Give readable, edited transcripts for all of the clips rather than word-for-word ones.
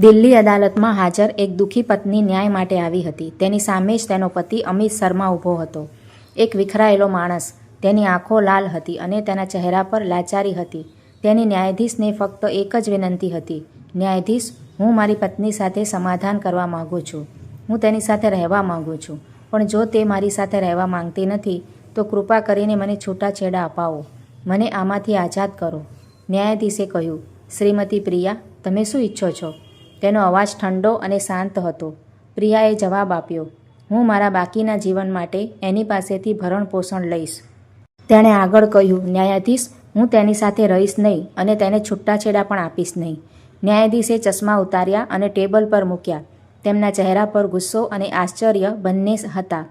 દિલ્હી અદાલતમાં હાજર એક દુઃખી પત્ની ન્યાય માટે આવી હતી. તેની સામે જ તેનો પતિ અમિત શર્મા ઊભો હતો. એક વિખરાયેલો માણસ. તેની આંખો લાલ હતી અને તેના ચહેરા પર લાચારી હતી. તેની ન્યાયાધીશને ફક્ત એક જ વિનંતી હતી. ન્યાયાધીશ, હું મારી પત્ની સાથે સમાધાન કરવા માગું છું. હું તેની સાથે રહેવા માગું છું. પણ જો તે મારી સાથે રહેવા માંગતી નથી તો કૃપા કરીને મને છૂટાછેડા અપાવો. મને આમાંથી આઝાદ કરો. ન્યાયાધીશે કહ્યું, શ્રીમતી પ્રિયા, તમે શું ઈચ્છો છો? તેનો અવાજ ઠંડો અને શાંત હતો. પ્રિયાએ જવાબ આપ્યો, હું મારા બાકીના જીવન માટે એની પાસેથી ભરણપોષણ લઈશ. તેણે આગળ કહ્યું, ન્યાયાધીશ, હું તેની સાથે રહીશ નહીં અને તેને છૂટાછેડા પણ આપીશ નહીં. ન્યાયાધીશે ચશ્મા ઉતાર્યા અને ટેબલ પર મૂક્યા. તેમના ચહેરા પર ગુસ્સો અને આશ્ચર્ય બંને હતા.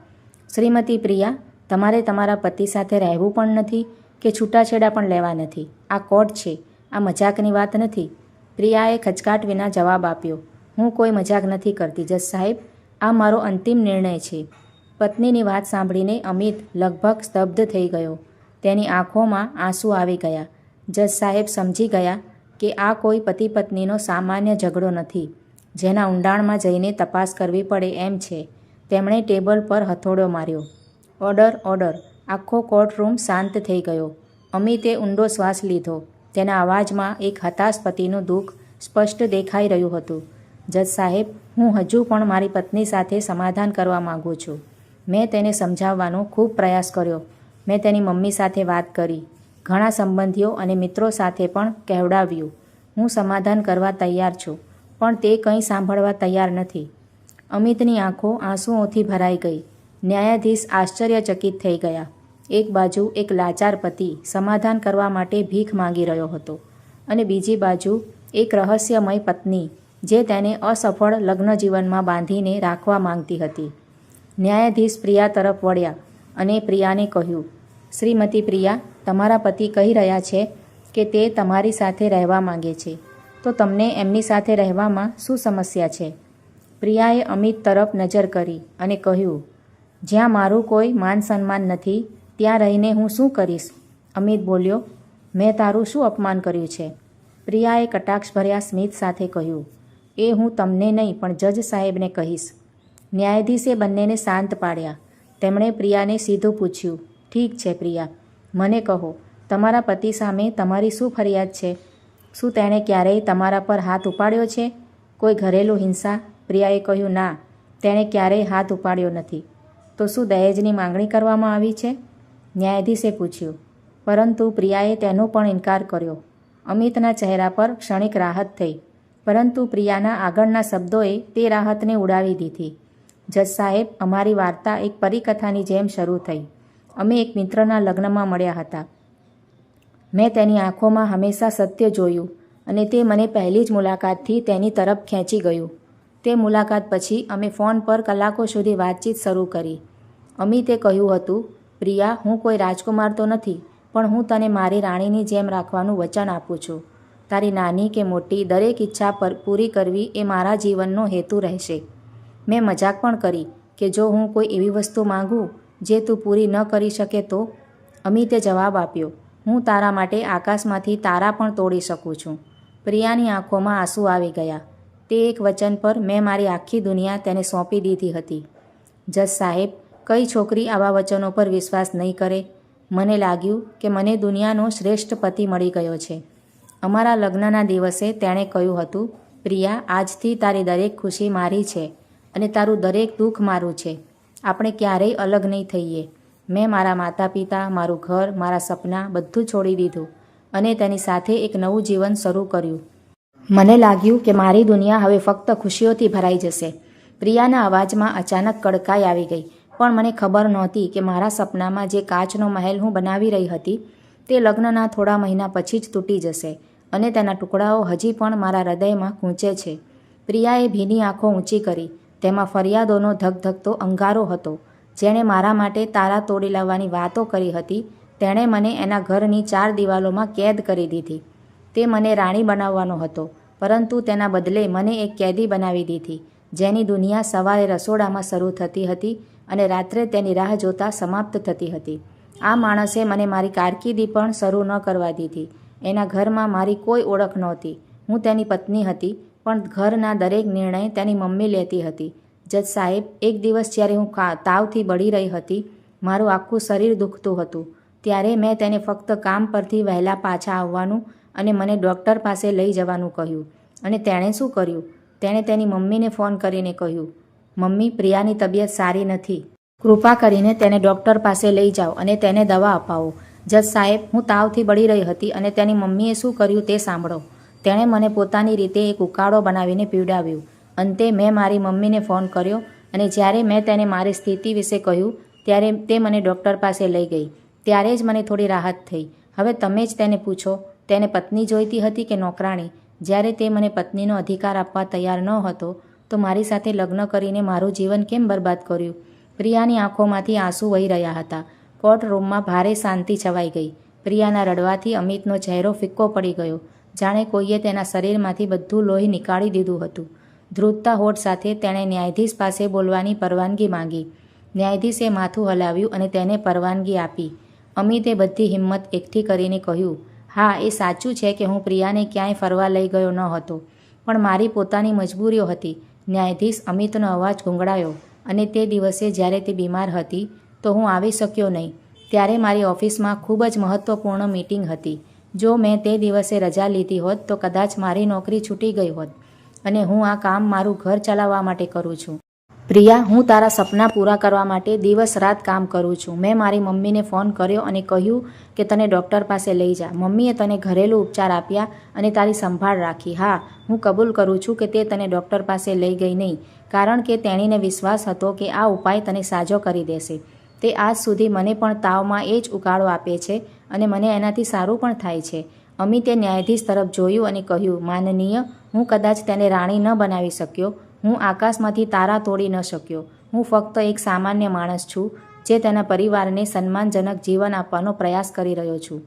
શ્રીમતી પ્રિયા, તમારે તમારા પતિ સાથે રહેવું પણ નથી કે છૂટાછેડા પણ લેવા નથી. આ કોર્ટ છે. આ મજાકની વાત નથી. પ્રિયાએ ખચકાટ વિના જવાબ આપ્યો, હું કોઈ મજાક નથી કરતી જજ સાહેબ, આ મારો અંતિમ નિર્ણય છે. પત્નીની વાત સાંભળીને અમિત લગભગ સ્તબ્ધ થઈ ગયો. તેની આંખોમાં આંસુ આવી ગયા. જજ સાહેબ સમજી ગયા કે આ કોઈ પતિ પત્નીનો સામાન્ય ઝઘડો નથી, જેના ઊંડાણમાં જઈને તપાસ કરવી પડે એમ છે. તેમણે ટેબલ પર હથોડો માર્યો. Order, order. આખો કોર્ટરૂમ શાંત થઈ ગયો. અમિતે ઊંડો શ્વાસ લીધો. તેના અવાજમાં એક હતાશ પતિનું દુઃખ સ્પષ્ટ દેખાઈ રહ્યું હતું. જજ સાહેબ, હું હજુ પણ મારી પત્ની સાથે સમાધાન કરવા માગું છું. મેં તેને સમજાવવાનો ખૂબ પ્રયાસ કર્યો. મેં તેની મમ્મી સાથે વાત કરી, ઘણા સંબંધીઓ અને મિત્રો સાથે પણ કહેવડાવ્યું. હું સમાધાન કરવા તૈયાર છું, પણ તે કંઈ સાંભળવા તૈયાર નથી. અમિતની આંખો આંસુઓથી ભરાઈ ગઈ. ન્યાયાધીશ આશ્ચર્યચકિત થઈ ગયા. એક બાજુ એક લાચાર પતિ સમાધાન કરવા માટે ભીખ માંગી રહ્યો હતો અને બીજી બાજુ એક રહસ્યમય પત્ની જે તેને અસફળ લગ્નજીવનમાં બાંધીને રાખવા માંગતી હતી. ન્યાયાધીશ પ્રિયા તરફ વળ્યા અને પ્રિયાને કહ્યું, શ્રીમતી પ્રિયા, તમારા પતિ કહી રહ્યા છે કે તે તમારી સાથે રહેવા માંગે છે, તો તમને એમની સાથે રહેવામાં શું સમસ્યા છે? પ્રિયાએ અમિત તરફ નજર કરી અને કહ્યું, જ્યાં મારું કોઈ માન સન્માન નથી ત્યાં રહીને હું શું કરીશ? અમિત બોલ્યો, મેં તારું શું અપમાન કર્યું છે? પ્રિયાએ કટાક્ષભર્યા સ્મિત સાથે કહ્યું, એ હું તમને નહીં પણ જજ સાહેબને કહીશ. ન્યાયાધીશે બંનેને શાંત પાડ્યા. તેમણે પ્રિયાને સીધું પૂછ્યું, ઠીક છે પ્રિયા, મને કહો, તમારા પતિ સામે તમારી શું ફરિયાદ છે? શું તેણે ક્યારેય તમારા પર હાથ ઉપાડ્યો છે? કોઈ ઘરેલું હિંસા? પ્રિયાએ કહ્યું, ના, તેણે ક્યારેય હાથ ઉપાડ્યો નથી. તો શું દહેજની માંગણી કરવામાં આવી છે? ન્યાયાધીશે પૂછ્યું. પરંતુ પ્રિયાએ તેનો પણ ઇનકાર કર્યો. અમિતના ચહેરા પર ક્ષણિક રાહત થઈ, પરંતુ પ્રિયાના આગળના શબ્દોએ તે રાહતને ઉડાવી દીધી. જજ સાહેબ, અમારી વાર્તા એક પરિકથાની જેમ શરૂ થઈ. અમે એક મિત્રના લગ્નમાં મળ્યા હતા. મેં તેની આંખોમાં હંમેશા સત્ય જોયું અને તે મને પહેલી જ મુલાકાતથી તેની તરફ ખેંચી ગયું. તે મુલાકાત પછી અમે ફોન પર કલાકો સુધી વાતચીત શરૂ કરી. અમિતે કહ્યું હતું, પ્રિયા, હું કોઈ રાજકુમાર તો નથી, પણ હું તને મારી રાણીની જેમ રાખવાનું વચન આપું છું. તારી નાની કે મોટી દરેક ઈચ્છા પૂરી કરવી એ મારા જીવનનો હેતુ રહેશે. મેં મજાક પણ કરી કે જો હું કોઈ એવી વસ્તુ માંગું જે તું પૂરી ન કરી શકે તો? અમિતે જવાબ આપ્યો, હું તારા માટે આકાશમાંથી તારા પણ તોડી શકું છું. પ્રિયાની આંખોમાં આંસુ આવી ગયા. તે એક વચન પર મેં મારી આખી દુનિયા તેને સોંપી દીધી હતી. જજ સાહેબ, કઈ છોકરી આવા વચનો પર વિશ્વાસ નહીં કરે? મને લાગ્યું કે મને દુનિયાનો શ્રેષ્ઠ પતિ મળી ગયો છે. અમારા લગ્નના દિવસે તેણે કહ્યું હતું, પ્રિયા, આજથી તારી દરેક ખુશી મારી છે અને તારું દરેક દુઃખ મારું છે. આપણે ક્યારેય અલગ નહીં થઈએ. મેં મારા માતા પિતા, મારું ઘર, મારા સપના બધું છોડી દીધું અને તેની સાથે એક નવું જીવન શરૂ કર્યું. મને લાગ્યું કે મારી દુનિયા હવે ફક્ત ખુશીઓથી ભરાઈ જશે. પ્રિયાના અવાજમાં અચાનક કડકાઈ આવી ગઈ. પણ મને ખબર નહોતી કે મારા સપનામાં જે કાચનો મહેલ હું બનાવી રહી હતી તે લગ્નના થોડા મહિના પછી જ તૂટી જશે અને તેના ટુકડાઓ હજી પણ મારા હૃદયમાં ગૂંચે છે. પ્રિયાએ ભીની આંખો ઊંચી કરી. તેમાં ફરિયાદોનો ધગધગતો અંગારો હતો. જેણે મારા માટે તારા તોડી લાવવાની વાતો કરી હતી, તેણે મને એના ઘરની 4 દિવાલોમાં કેદ કરી દીધી. તે મને રાણી બનાવવાનો હતો, પરંતુ તેના બદલે મને એક કેદી બનાવી દીધી, જેની દુનિયા સવારે રસોડામાં શરૂ થતી હતી અને રાત્રે તેની રાહ જોતા સમાપ્ત થતી હતી. આ માણસે મને મારી કારકિર્દી પણ શરૂ ન કરવા દીધી. એના ઘરમાં મારી કોઈ ઓળખ નહોતી. હું તેની પત્ની હતી, પણ ઘરના દરેક નિર્ણય તેની મમ્મી લેતી હતી. જજ સાહેબ, એક દિવસ જ્યારે હું તાવથી બળી રહી હતી, મારું આખું શરીર દુખતું હતું, ત્યારે મેં તેને ફક્ત કામ પરથી વહેલા પાછા આવવાનું અને મને ડૉક્ટર પાસે લઈ જવાનું કહ્યું. અને તેણે શું કર્યું? તેણે તેની મમ્મીને ફોન કરીને કહ્યું, મમ્મી, પ્રિયાની તબિયત સારી નથી. કૃપા કરીને તેને ડૉક્ટર પાસે લઈ જાઓ અને તેને દવા અપાવો. જજ સાહેબ, હું તાવથી બળી રહી હતી અને તેની મમ્મીએ શું કર્યું તે સાંભળો. તેણે મને પોતાની રીતે એક ઉકાળો બનાવીને પીવડાવ્યું. અંતે મેં મારી મમ્મીને ફોન કર્યો અને જ્યારે મેં તેને મારી સ્થિતિ વિશે કહ્યું ત્યારે તે મને ડૉક્ટર પાસે લઈ ગઈ. ત્યારે જ મને થોડી રાહત થઈ. હવે તમે જ તેને પૂછો, તેને પત્ની જોઈતી હતી કે નોકરાણી? જ્યારે તે મને પત્નીનો અધિકાર આપવા તૈયાર ન હતો તો મારી સાથે લગ્ન કરીને મારું જીવન કેમ બરબાદ કર્યું? પ્રિયાની આંખોમાંથી આંસુ વહી રહ્યા હતા. કોર્ટરૂમમાં ભારે શાંતિ છવાઈ ગઈ. પ્રિયાના રડવાથી અમિતનો ચહેરો ફિક્કો પડી ગયો, જાણે કોઈએ તેના શરીરમાંથી બધું લોહી નીકાળી દીધું હતું. ધ્રુજતા હોઠ સાથે તેણે ન્યાયાધીશ પાસે બોલવાની પરવાનગી માંગી. ન્યાયાધીશે માથું હલાવ્યું અને તેને પરવાનગી આપી. અમિતે બધી હિંમત એકઠી કરીને કહ્યું, હા, એ સાચું છે કે હું પ્રિયાને ક્યાંય ફરવા લઈ ગયો ન હતો, પણ મારી પોતાની મજબૂરીઓ હતી. ન્યાયાધીશ અમિતનો અવાજ ઘૂંઘળાયો. અને તે દિવસે જ્યારે તે બીમાર હતી તો હું આવી શક્યો નહીં. ત્યારે મારી ઓફિસમાં ખૂબ જ મહત્ત્વપૂર્ણ મીટિંગ હતી. જો મેં તે દિવસે રજા લીધી હોત તો કદાચ મારી નોકરી છૂટી ગઈ હોત. અને હું આ કામ મારું ઘર ચલાવવા માટે કરું છું. પ્રિયા, હું તારા સપના પૂરા કરવા માટે દિવસ રાત કામ કરું છું. મેં મારી મમ્મીને ફોન કર્યો અને કહ્યું કે તને ડૉક્ટર પાસે લઈ જા. મમ્મીએ તને ઘરેલું ઉપચાર આપ્યા અને તારી સંભાળ રાખી. હા, હું કબૂલ કરું છું કે તે તને ડૉક્ટર પાસે લઈ ગઈ નહીં, કારણ કે તેણીને વિશ્વાસ હતો કે આ ઉપાય તને સાજો કરી દેશે. તે આજ સુધી મને પણ તાવમાં એ જ ઉકાળો આપે છે અને મને એનાથી સારું પણ થાય છે. અમિતે ન્યાયાધીશ તરફ જોયું અને કહ્યું, માનનીય, હું કદાચ તેને રાણી ન બનાવી શક્યો, હું આકાશમાંથી તારા તોડી ન શક્યો. હું ફક્ત એક સામાન્ય માણસ છું જે તેના પરિવારને સન્માનજનક જીવન આપવાનો પ્રયાસ કરી રહ્યો છું.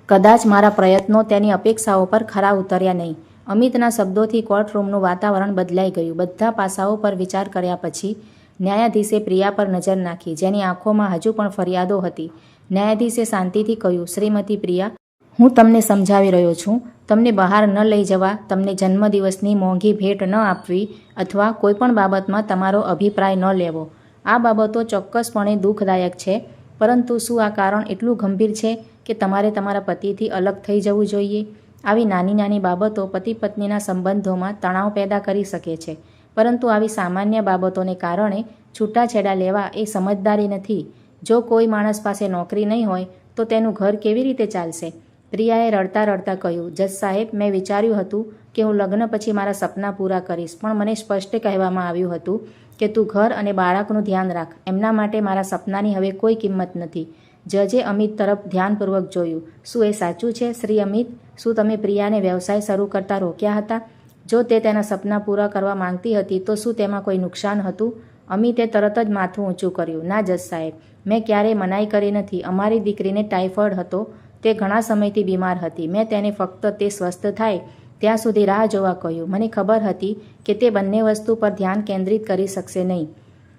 કદાચ મારા પ્રયત્નો તેની અપેક્ષાઓ પર ખરા ઉતર્યા નહીં. અમિતના શબ્દોથી કોર્ટરૂમનું વાતાવરણ બદલાઈ ગયું. બધા પાસાઓ પર વિચાર કર્યા પછી ન્યાયાધીશે પ્રિયા પર નજર નાખી, જેની આંખોમાં હજુ પણ ફરિયાદો હતી. ન્યાયાધીશે શાંતિથી કહ્યું, શ્રીમતી પ્રિયા, હું તમને સમજાવી રહ્યો છું. તમને બહાર ન લઈ જવા, તમને જન્મદિવસની મોંઘી ભેટ ન આપવી અથવા કોઈપણ બાબતમાં તમારો અભિપ્રાય ન લેવો. આ બાબતો ચોક્કસપણે દુઃખદાયક છે, પરંતુ શું આ કારણ એટલું ગંભીર છે કે તમારે તમારા પતિથી અલગ થઈ જવું જોઈએ? આવી નાની નાની બાબતો પતિ પત્નીના સંબંધોમાં તણાવ પેદા કરી શકે છે, પરંતુ આવી સામાન્ય બાબતોને કારણે છૂટાછેડા લેવા એ સમજદારી નથી. જો કોઈ માણસ પાસે નોકરી નહીં હોય તો તેનું ઘર કેવી રીતે ચાલશે? પ્રિયાએ રડતા રડતા કહ્યું, જજ સાહેબ, મેં વિચાર્યું હતું કે હું લગ્ન પછી મારા સપના પૂરા કરીશ, પણ મને સ્પષ્ટ કહેવામાં આવ્યું હતું કે તું ઘર અને બાળકનું ધ્યાન રાખ. એમના માટે મારા સપનાની હવે કોઈ કિંમત નથી. જજે અમિત તરફ ધ્યાનપૂર્વક જોયું. શું એ સાચું છે, શ્રી અમિત? શું તમે પ્રિયાને વ્યવસાય શરૂ કરતા રોક્યા હતા? જો તે તેના સપના પૂરા કરવા માંગતી હતી તો શું તેમાં કોઈ નુકસાન હતું? અમિતે તરત જ માથું ઊંચું કર્યું. ના જજ સાહેબ, મેં ક્યારેય મનાઈ કરી નથી. અમારી દીકરીને ટાઇફોઇડ હતો. તે ઘણા સમયથી બીમાર હતી. મેં તેને ફક્ત તે સ્વસ્થ થાય ત્યાં સુધી રાહ જોવા કહ્યું. મને ખબર હતી કે તે બંને વસ્તુ પર ધ્યાન કેન્દ્રિત કરી શકશે નહીં.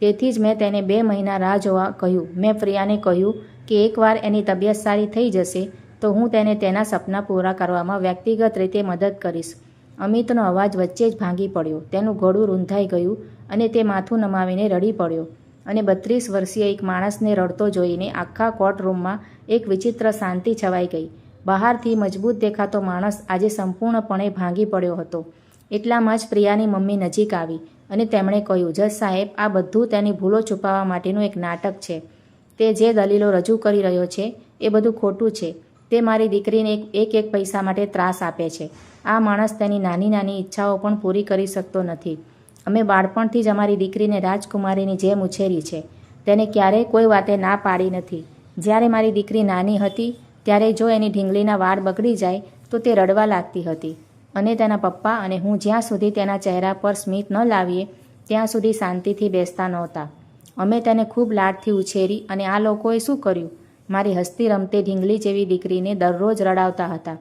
તેથી જ મેં તેને 2 મહિના રાહ જોવા કહ્યું. મેં પ્રિયાને કહ્યું કે એકવાર એની તબિયત સારી થઈ જશે તો હું તેને તેના સપના પૂરા કરવામાં વ્યક્તિગત રીતે મદદ કરીશ. અમિતનો અવાજ વચ્ચે જ ભાંગી પડ્યો. તેનું ગળું રૂંધાઈ ગયું અને તે માથું નમાવીને રડી પડ્યો. અને 32 વર્ષીય એક માણસને રડતો જોઈને આખા કોર્ટરૂમમાં એક વિચિત્ર શાંતિ છવાઈ ગઈ. બહારથી મજબૂત દેખાતો માણસ આજે સંપૂર્ણપણે ભાંગી પડ્યો હતો. એટલામાં જ પ્રિયાની મમ્મી નજીક આવી અને તેમણે કહ્યું, જજ સાહેબ, આ બધું તેની ભૂલો છુપાવવા માટેનું એક નાટક છે. તે જે દલીલો રજૂ કરી રહ્યો છે એ બધું ખોટું છે. તે મારી દીકરીને એક પૈસા માટે ત્રાસ આપે છે. આ માણસ તેની નાની નાની ઈચ્છાઓ પણ પૂરી કરી શકતો નથી. અમે બાળપણથી જ અમારી દીકરીને રાજકુમારીની જેમ ઉછેરી છે. તેને ક્યારેય કોઈ વાતે ના પાડી નથી. જ્યારે મારી દીકરી નાની હતી ત્યારે જો એની ઢીંગલીના વાળ બગડી જાય તો તે રડવા લાગતી હતી અને તેના પપ્પા અને હું જ્યાં સુધી તેના ચહેરા પર સ્મિત ન લાવીએ ત્યાં સુધી શાંતિથી બેસતા નહોતા. અમે તેને ખૂબ લાડથી ઉછેરી અને આ લોકોએ શું કર્યું? મારી હસતી રમતે ઢીંગલી જેવી દીકરીને દરરોજ રડાવતા હતા.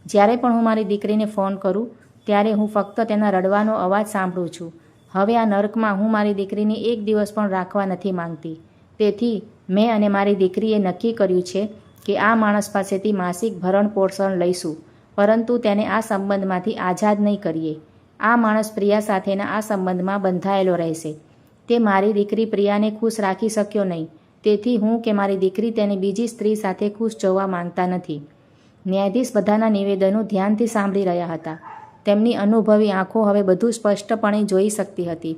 જ્યારે પણ હું મારી દીકરીને ફોન કરું ત્યારે હું ફક્ત તેના રડવાનો અવાજ સાંભળું છું. હવે આ નર્કમાં હું મારી દીકરીને એક દિવસ પણ રાખવા નથી માંગતી. તેથી મેં અને મારી દીકરીએ નક્કી કર્યું છે કે આ માણસ પાસેથી માસિક ભરણ પોષણ લઈશું, પરંતુ તેને આ સંબંધમાંથી આઝાદ નહીં કરીએ. આ માણસ પ્રિયા સાથેના આ સંબંધમાં બંધાયેલો રહેશે. તે મારી દીકરી પ્રિયાને ખુશ રાખી શક્યો નહીં, તેથી હું કે મારી દીકરી તેની બીજી સ્ત્રી સાથે ખુશ જોવા માંગતા નથી. ન્યાયાધીશ બધાના નિવેદનો ધ્યાનથી સાંભળી રહ્યા હતા. તેમની અનુભવી આંખો હવે બધું સ્પષ્ટપણે જોઈ શકતી હતી,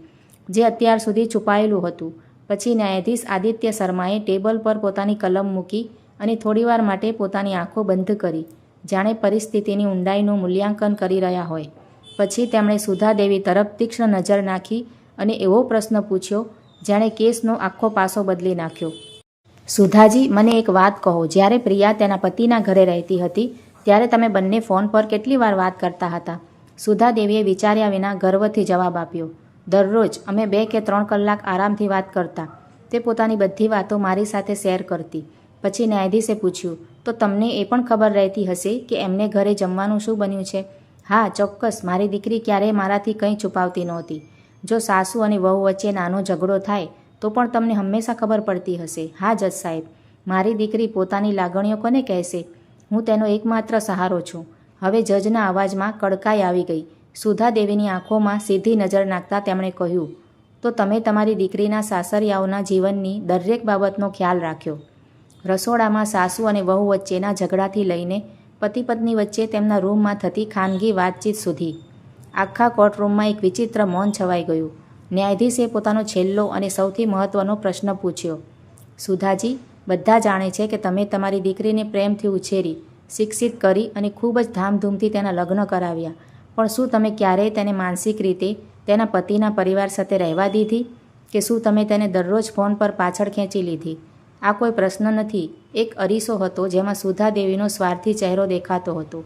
જે અત્યાર સુધી છુપાયેલું હતું. પછી ન્યાયાધીશ આદિત્ય શર્માએ ટેબલ પર પોતાની કલમ મૂકી અને થોડીવાર માટે પોતાની આંખો બંધ કરી, જાણે પરિસ્થિતિની ઊંડાઈનું મૂલ્યાંકન કરી રહ્યા હોય. પછી તેમણે સુધાદેવી તરફ તીક્ષ્ણ નજર નાખી અને એવો પ્રશ્ન પૂછ્યો જાણે કેસનો આખો પાસો બદલી નાખ્યો. સુધાજી, મને એક વાત કહો. જ્યારે પ્રિયા તેના પતિના ઘરે રહેતી હતી ત્યારે તમે બંને ફોન પર કેટલી વાર વાત કરતા હતા? સુધાદેવીએ વિચાર્યા વિના ગર્વથી જવાબ આપ્યો. દરરોજ અમે 2 કે 3 કલાક આરામથી વાત કરતા. તે પોતાની બધી વાતો મારી સાથે શેર કરતી. પછી ન્યાયાધીશે પૂછ્યું, તો તમને એ પણ ખબર રહેતી હશે કે એમને ઘરે જમવાનું શું બન્યું છે? હા, ચોક્કસ. મારી દીકરી ક્યારેય મારાથી કંઈ છુપાવતી નહોતી. જો સાસુ અને વહુ વચ્ચે નાનો ઝઘડો થાય તો પણ તમને હંમેશા ખબર પડતી હશે. હા જજ સાહેબ, મારી દીકરી પોતાની લાગણીઓ કોને કહેશે? હું તેનો એકમાત્ર સહારો છું. હવે જજના અવાજમાં કડકાઈ આવી ગઈ. સુધાદેવીની આંખોમાં સીધી નજર નાખતા તેમણે કહ્યું, તો તમે તમારી દીકરીના સાસરિયાઓના જીવનની દરેક બાબતનો ખ્યાલ રાખ્યો. રસોડામાં સાસુ અને વહુ વચ્ચેના ઝઘડાથી લઈને પતિ પત્ની વચ્ચે તેમના રૂમમાં થતી ખાનગી વાતચીત સુધી. આખા કોર્ટરૂમમાં એક વિચિત્ર મૌન છવાઈ ગયું. ન્યાયાધીશે પોતાનો છેલ્લો અને સૌથી મહત્ત્વનો પ્રશ્ન પૂછ્યો. સુધાજી, બધા જાણે છે કે તમે તમારી દીકરીને પ્રેમથી ઉછેરી, શિક્ષિત કરી અને ખૂબ જ ધામધૂમથી તેના લગ્ન કરાવ્યા, પણ શું તમે ક્યારેય તેને માનસિક રીતે તેના પતિના પરિવાર સાથે રહેવા દીધી? કે શું તમે તેને દરરોજ ફોન પર પાછળ ખેંચી લીધી? આ કોઈ પ્રશ્ન નથી, એક અરીસો હતો જેમાં સુધાદેવીનો સ્વાર્થી ચહેરો દેખાતો હતો.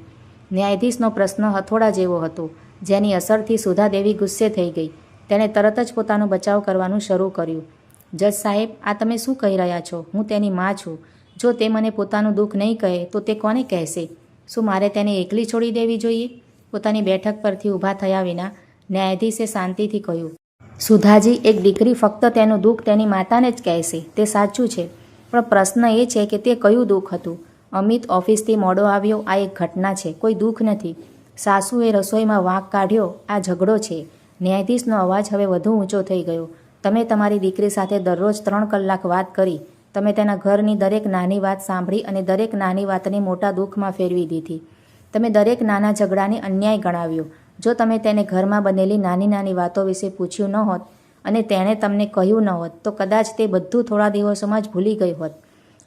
ન્યાયાધીશનો પ્રશ્ન હથોડા જેવો હતો, જેની અસરથી સુધાદેવી ગુસ્સે થઈ ગઈ. તેણે તરત જ પોતાનો બચાવ કરવાનું શરૂ કર્યું. જજ સાહેબ, આ તમે શું કહી રહ્યા છો? હું તેની માં છું. જો તે મને પોતાનું દુઃખ નહીં કહે તો તે કોને કહેશે? શું મારે તેને એકલી છોડી દેવી જોઈએ? પોતાની બેઠક પરથી ઊભા થયા વિના ન્યાયાધીશે શાંતિથી કહ્યું. સુધાજી, એક દીકરી ફક્ત તેનું દુઃખ તેની માતાને જ કહેશે, તે સાચું છે. પણ પ્રશ્ન એ છે કે તે કયું દુઃખ હતું? અમિત ઓફિસથી મોડો આવ્યો, આ એક ઘટના છે, કોઈ દુઃખ નથી. સાસુએ રસોઈમાં વાંક કાઢ્યો, આ ઝઘડો છે. ન્યાયાધીશનો અવાજ હવે વધુ ઊંચો થઈ ગયો. તમે તમારી દીકરી સાથે દરરોજ 3 કલાક વાત કરી. તમે તેના ઘરની દરેક નાની વાત સાંભળી અને દરેક નાની વાતને મોટા દુઃખમાં ફેરવી દીધી. તમે દરેક નાના ઝઘડાને અન્યાય ગણાવ્યો. જો તમે તેને ઘરમાં બનેલી નાની નાની વાતો વિશે પૂછ્યું ન હોત અને તેણે તમને કહ્યું ન હોત તો કદાચ તે બધું થોડા દિવસોમાં જ ભૂલી ગઈ હોત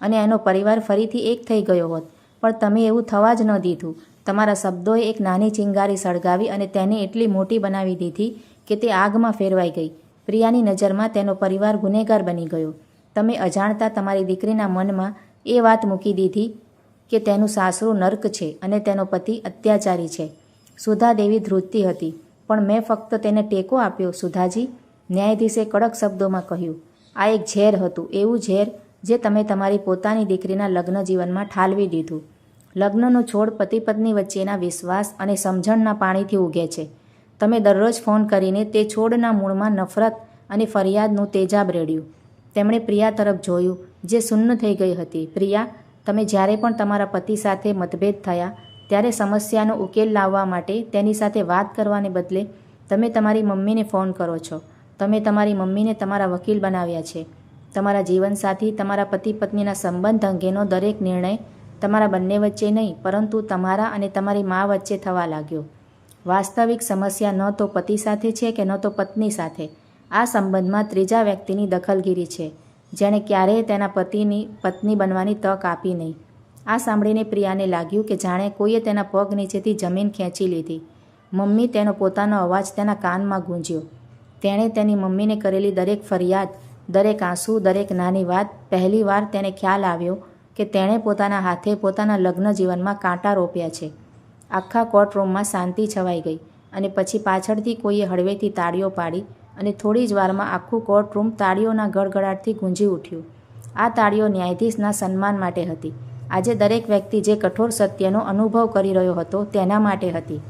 અને એનો પરિવાર ફરીથી એક થઈ ગયો હોત. પણ તમે એવું થવા જ ન દીધું. તમારા શબ્દોએ એક નાની ચિંગારી સળગાવી અને તેને એટલી મોટી બનાવી દીધી કે તે આગમાં ફેરવાઈ ગઈ. પ્રિયાની નજરમાં તેનો પરિવાર ગુનેગાર બની ગયો. તમે અજાણતા તમારી દીકરીના મનમાં એ વાત મૂકી દીધી કે તેનું સાસરું નર્ક છે અને તેનો પતિ અત્યાચારી છે. સુધાદેવી ધ્રુજતી હતી. પણ મેં ફક્ત તેને ટેકો આપ્યો સુધાજી, ન્યાયાધીશે કડક શબ્દોમાં કહ્યું. આ એક ઝેર હતું, એવું ઝેર જે તમે તમારી પોતાની દીકરીના લગ્ન જીવનમાં ઠાલવી દીધું. લગ્નનો છોડ પતિ પત્ની વચ્ચેના વિશ્વાસ અને સમજણના પાણીથી ઉગે છે. તમે દરરોજ ફોન કરીને તે છોડના મૂળમાં નફરત અને ફરિયાદનું તેજાબ રેડ્યું. તેમણે પ્રિયા તરફ જોયું, જે સુન્ન થઈ ગઈ હતી. પ્રિયા, તમે જ્યારે પણ તમારા પતિ સાથે મતભેદ થયા ત્યારે સમસ્યાનો ઉકેલ લાવવા માટે તેની સાથે વાત કરવાને બદલે તમે તમારી મમ્મીને ફોન કરો છો. તમે તમારી મમ્મીને તમારા વકીલ બનાવ્યા છે. તમારા જીવનસાથી, તમારા પતિ પત્નીના સંબંધ અંગેનો દરેક નિર્ણય તમારા બંને વચ્ચે નહીં, પરંતુ તમારા અને તમારી મા વચ્ચે થવા લાગ્યો. વાસ્તવિક સમસ્યા ન તો પતિ સાથે છે કે ન તો પત્ની સાથે. આ સંબંધમાં ત્રીજા વ્યક્તિની દખલગીરી છે, જેણે ક્યારેય તેના પતિની પત્ની બનવાની તક આપી નહીં. આ સાંભળીને પ્રિયાને લાગ્યું કે જાણે કોઈએ તેના પગ નીચેથી જમીન ખેંચી લીધી. મમ્મી, તેનો પોતાનો અવાજ તેના કાનમાં ગૂંજ્યો. તેણે તેની મમ્મીને કરેલી દરેક ફરિયાદ, દરેક આંસુ, દરેક નાની વાત, પહેલીવાર તેને ખ્યાલ આવ્યો કે તેણે પોતાના હાથે પોતાના લગ્ન જીવનમાં કાંટા રોપ્યા છે. આખા કોર્ટરૂમમાં શાંતિ છવાઈ ગઈ અને પછી પાછળથી કોઈએ હળવેથી તાળીઓ પાડી અને થોડી જ વારમાં આખું કોર્ટરૂમ તાળીઓના ગડગડાટથી ગુંજી ઉઠ્યું. આ તાળીઓ ન્યાયાધીશના સન્માન માટે હતી. આજે દરેક વ્યક્તિ જે કઠોર સત્યનો અનુભવ કરી રહ્યો હતો તેના માટે હતી.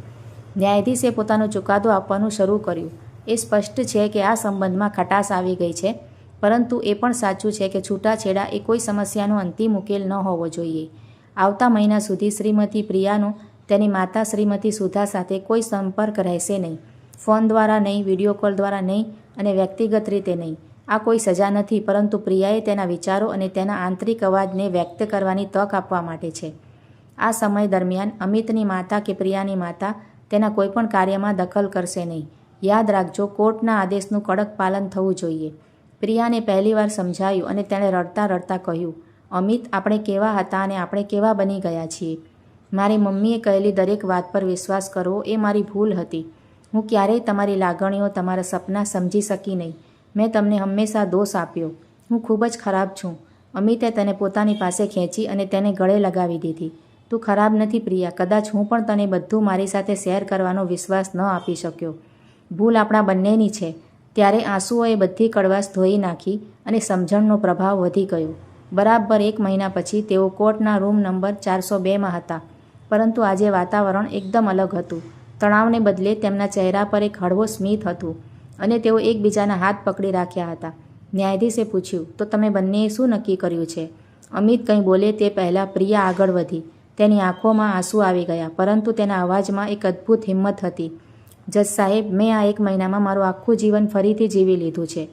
ન્યાયાધીશે પોતાનો ચુકાદો આપવાનું શરૂ કર્યું. એ સ્પષ્ટ છે કે આ સંબંધમાં ખટાશ આવી ગઈ છે, પરંતુ એ પણ સાચું છે કે છૂટાછેડા એ કોઈ સમસ્યાનો અંતિમ ઉકેલ ન હોવો જોઈએ. આવતા મહિના સુધી શ્રીમતી પ્રિયાનો તેની માતા શ્રીમતી સુધા સાથે કોઈ સંપર્ક રહેશે નહીં. ફોન દ્વારા નહીં, વિડીયો કોલ દ્વારા નહીં અને વ્યક્તિગત રીતે નહીં. આ કોઈ સજા નથી, પરંતુ પ્રિયાએ તેના વિચારો અને તેના આંતરિક અવાજને વ્યક્ત કરવાની તક આપવા માટે છે. આ સમય દરમિયાન અમિતની માતા કે પ્રિયાની માતા તેના કોઈપણ કાર્યમાં દખલ કરશે નહીં. યાદ રાખજો, કોર્ટના આદેશનું કડક પાલન થવું જોઈએ. પ્રિયાને પહેલીવાર સમજાયું અને તેણે રડતા રડતા કહ્યું, અમિત, આપણે કેવા હતા અને આપણે કેવા બની ગયા છીએ. મારી મમ્મીએ કહેલી દરેક વાત પર વિશ્વાસ કરવો એ મારી ભૂલ હતી. હું ક્યારેય તમારી લાગણીઓ, તમારા સપના સમજી શકી નહીં. મેં તમને હંમેશા દોષ આપ્યો. હું ખૂબ જ ખરાબ છું. અમિતે તેને પોતાની પાસે ખેંચી અને તેને ગળે લગાવી દીધી. તું ખરાબ નથી પ્રિયા. કદાચ હું પણ તને બધું મારી સાથે શેર કરવાનો વિશ્વાસ ન આપી શક્યો. ભૂલ આપણા બંનેની છે. ત્યારે આંસુઓએ બધી કડવાશ ધોઈ નાખી અને સમજણનો પ્રભાવ વધી ગયો. બરાબર 1 મહિના પછી તેઓ કોર્ટના રૂમ નંબર 402માં હતા. પરંતુ આજે વાતાવરણ એકદમ અલગ હતું. તણાવને બદલે તેમના ચહેરા પર એક હળવો સ્મિત હતું અને તેઓ એકબીજાના હાથ પકડી રાખ્યા હતા. ન્યાયાધીશે પૂછ્યું, તો તમે બંનેએ શું નક્કી કર્યું છે? અમિત કંઈ બોલે તે પહેલાં પ્રિયા આગળ વધી. તેની આંખોમાં આંસુ આવી ગયા, પરંતુ તેના અવાજમાં એક અદ્ભુત હિંમત હતી. જજ સાહેબ, મેં આ 1 મહિનામાં મારું આખું જીવન ફરીથી જીવી લીધું છે.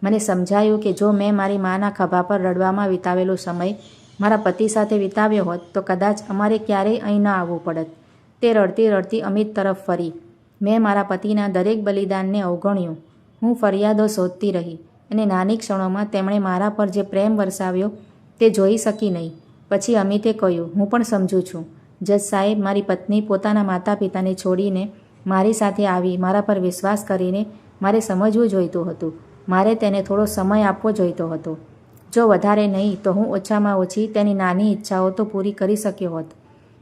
મને સમજાયું કે જો મેં મારી માના ખભા પર રડવામાં વિતાવેલો સમય મારા પતિ સાથે વિતાવ્યો હોત તો કદાચ અમારે ક્યારેય અહીં ન આવવું પડત. તે રડતી રડતી અમિત તરફ ફરી. મેં મારા પતિના દરેક બલિદાનને અવગણ્યું. હું ફરિયાદો શોધતી રહી અને નાની ક્ષણોમાં તેમણે મારા પર જે પ્રેમ વરસાવ્યો તે જોઈ શકી નહીં. પછી અમિતે કહ્યું, હું પણ સમજું છું જજ સાહેબ, મારી પત્ની પોતાના માતા પિતાને છોડીને મારી સાથે આવી. મારા પર વિશ્વાસ કરીને મારે સમજવું જોઈતું હતું. મારે તેને થોડો સમય આપવો જોઈતો હતો. જો વધારે નહીં તો હું ઓછામાં ઓછી તેની નાની ઈચ્છાઓ તો પૂરી કરી શક્યો હોત.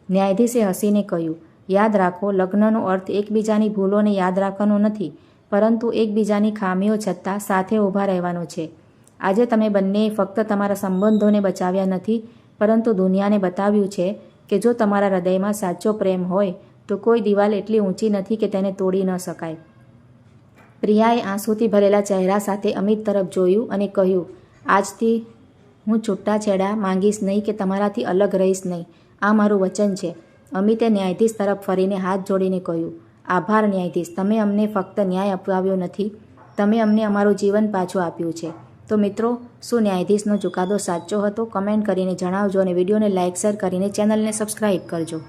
ન્યાયાધીશે હસીને કહ્યું, યાદ રાખો, લગ્નનો અર્થ એકબીજાની ભૂલોને યાદ રાખવાનો નથી, પરંતુ એકબીજાની ખામીઓ છતાં સાથે ઊભા રહેવાનો છે. આજે તમે બંનેએ ફક્ત તમારા સંબંધોને બચાવ્યા નથી, પરંતુ દુનિયાને બતાવ્યું છે કે જો તમારા હૃદયમાં સાચો પ્રેમ હોય તો કોઈ દિવાલ એટલી ઊંચી નથી કે તેને તોડી ન શકાય. પ્રિયાએ આંસુથી ભરેલા ચહેરા સાથે અમિત તરફ જોયું અને કહ્યું, આજથી હું છૂટાછેડા માંગીશ નહીં કે તમારાથી અલગ રહીશ નહીં. આ મારું વચન છે. અમિતે ન્યાયાધીશ તરફ ફરીને હાથ જોડીને કહ્યું, આભાર ન્યાયાધીશ, તમે અમને ફક્ત ન્યાય અપાવ્યો નથી, તમે અમને અમારું જીવન પાછું આપ્યું છે. તો મિત્રો, શું ન્યાયાધીશનો ચુકાદો સાચો હતો? કમેન્ટ કરીને જણાવજો અને વિડીયોને લાઇક, શેર કરીને ચેનલને સબસ્ક્રાઈબ કરજો.